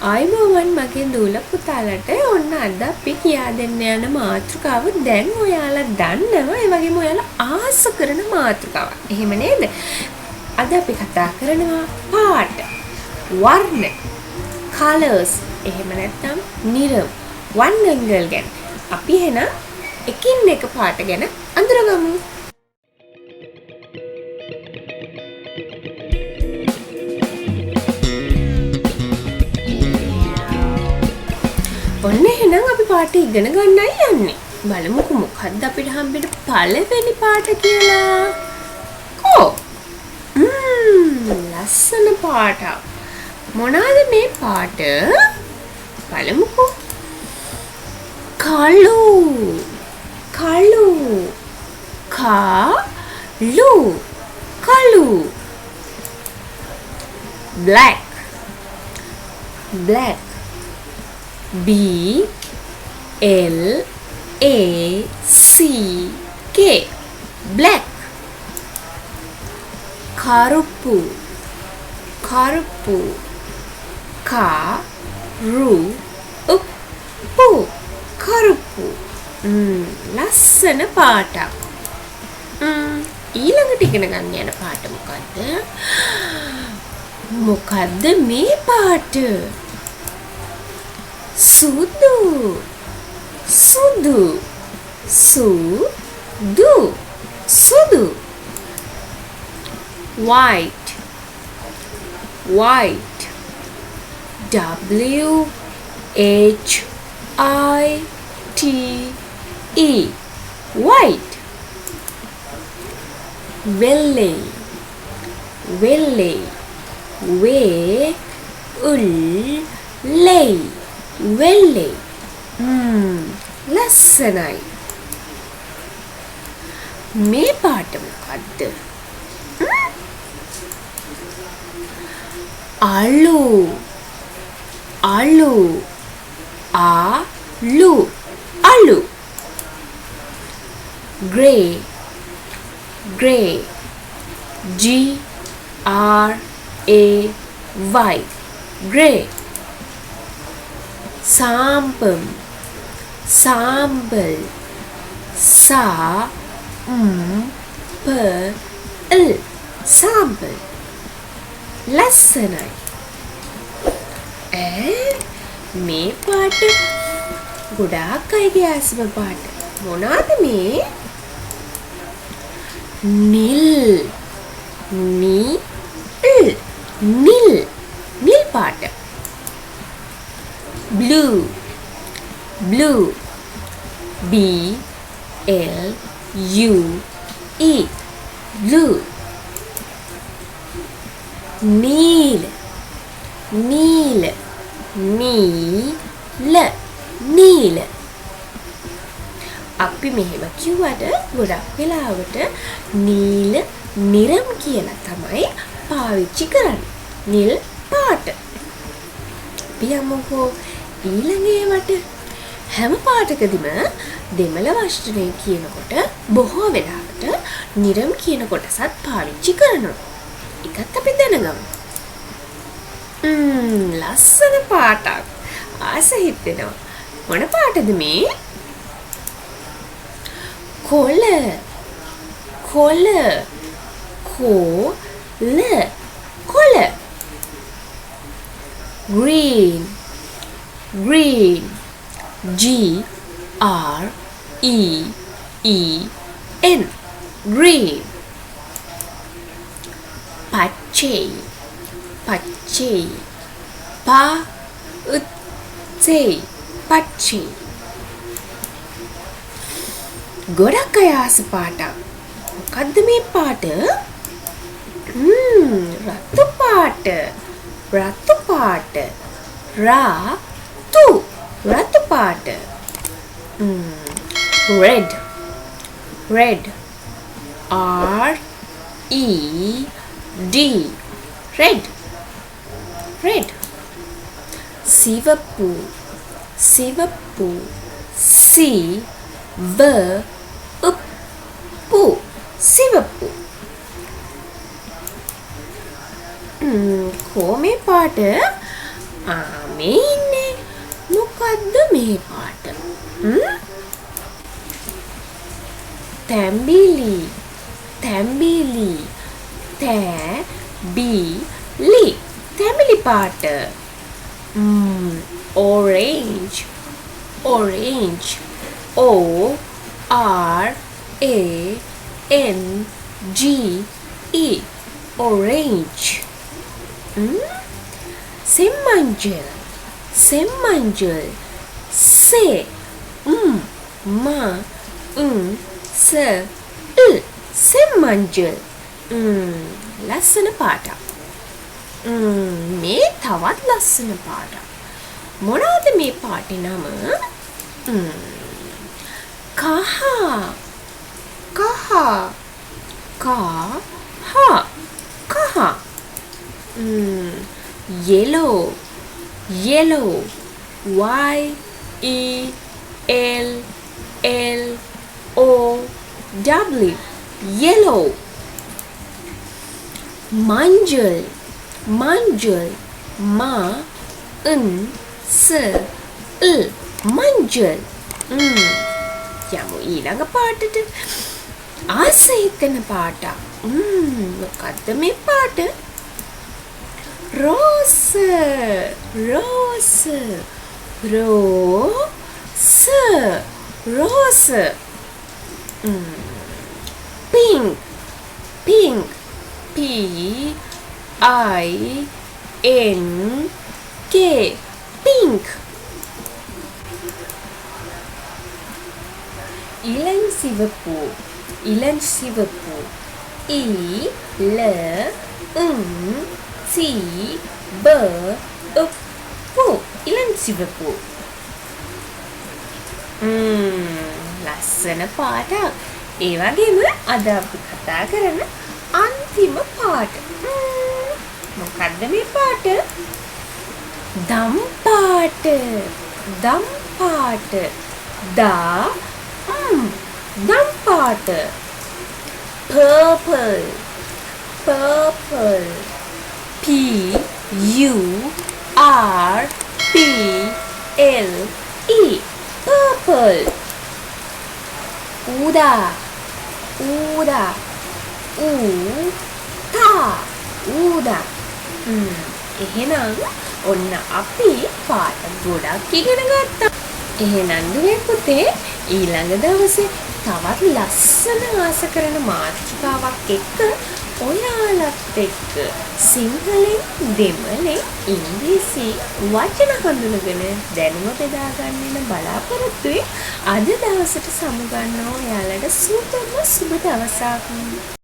ආයිබෝවන් මගේ දූල පුතාලට ඔන්න අද අපි කියා දෙන්න යන මාතෘකාව දැන් ඔයාලා දන්නවා ඒ වගේම ඔයාලා ආස කරන මාතෘකාවක්. එහෙම නේද? අද අපි කතා කරනවා පාට, වර්ණ, colors එහෙම නැත්නම් නිරම්, වර්ණங்கள் ගැන. අපි එහෙනම් එකින් එක පාට ගැන අඳුරගමු. ඔන්න එහෙනම් අපි පාට ඉගෙන ගන්නයි යන්නේ. බලමුකෝ මොකක්ද අපිට හම්බෙන්න පළවෙනි පාට කියලා. කෝ ලස්සන පාටක්. මොනවාද මේ පාට? බලමුකෝ. කළු කළු කළු කළු. black black B L A C K black. Karupu karupu karupu karupu. ලස්සන පාටක්. ඊළඟට ඉගෙන ගන්න යන පාට මොකද්ද? මොකද්ද මේ පාට? Sudu sudu sudu sudu. White white W H I T E white. Vellai vellai Vellai වෙල්ලේ. ලස්සනයි. මේ පාට මොකද්ද? අලු අලු ආලු අලු. grey grey G R A Y grey. Sambal sambal sambal sambal. ලස්සනයි. මේ පාට ගොඩාක් අයගේ ආසම පාට. මොනවාද මේ? නිල් නිල් නිල් පාට. blue blue B L U E blue. Neel neel නීල නීල. අපි මෙහෙම කිව්වට ගොඩක් වෙලාවට නීල නිරම් කියලා තමයි පාවිච්චි කරන්නේ. නිල් පාට. අපි යමුකෝ ඊළඟ ඒවට. හැම පාටකදීම දෙමළ වචනේ කියනකොට බොහෝ වෙලාවට නිරම් කියන කොටසත් පාවිච්චි කරනවා. ඒකත් අපි දැනගමු. ලස්සන පාටක්. ආස හිතෙනවා. මොන පාටද මේ? කොළ කොළ කොළ. green green G R E E N green. පච්චේ පච්චේ පච්චේ පච්චේ. ගොඩක් අය ආස පාටක්. මොකද්ද මේ පාට? රතු පාට රතු පාට රතු පාට. red red R E D red red. සිවප්පු සිවප්පු සිවප්පු සිවප්පු. කොමේ පාට මේ ඉන්නේ. මොකද්ද මේ පාට? තැඹිලි. තැඹිලි. තැඹිලි. තැඹිලි පාට. Orange. Orange. O R A N G E. Orange. Semmanjal. Semmanjal. Se. Ma. Se. Semmanjal. ලස්සන පාටක්. මේ තවත් ලස්සන පාටක්. මොනවද මේ පාටේ නම? කහ. කහ. කහ. Yellow. Yellow. Y E L L O W. Yellow. Manjal. Manjal. Ma n s l. Manjal. යමු ඊළඟ පාටට. ආස හිතෙන පාටක්. මොකද්ද මේ පාට? රෝස. රෝස. රෝස. රෝස. pink. pink. P I N K. pink. இளம் சிவப்பு. இளம் சிவப்பு. இ ல சி ப பு. இளம் சிவப்பு. ලස්සන පාටක්. ඒ වගේම අද අපි කතා කරන අන්තිම පාට. මොකද්ද මේ පාට? දම් පාට. දම් පාට. දම් පාට. purple. purple. P U R P L E. purple. Uda. Uda. Uda. එහෙනම් ඔන්න අපි පාට ගොඩක් ඉගෙන ගත්තා. එහෙනම් දුවේ පුතේ ඊළඟ දවසේ තවත් ලස්සන ආස කරන මාතෘකාවක් එක්ක ඔයාලත් එක්ක සිංහලෙන් දෙමළෙන් ඉංග්‍රීසි වචන හඳුනගෙන දැනුම බෙදා ගන්න බලාපොරොත්තු වෙයි. අද දවසට සමුගන්නවා ඔයාලට සුබම සුබ දවසක්.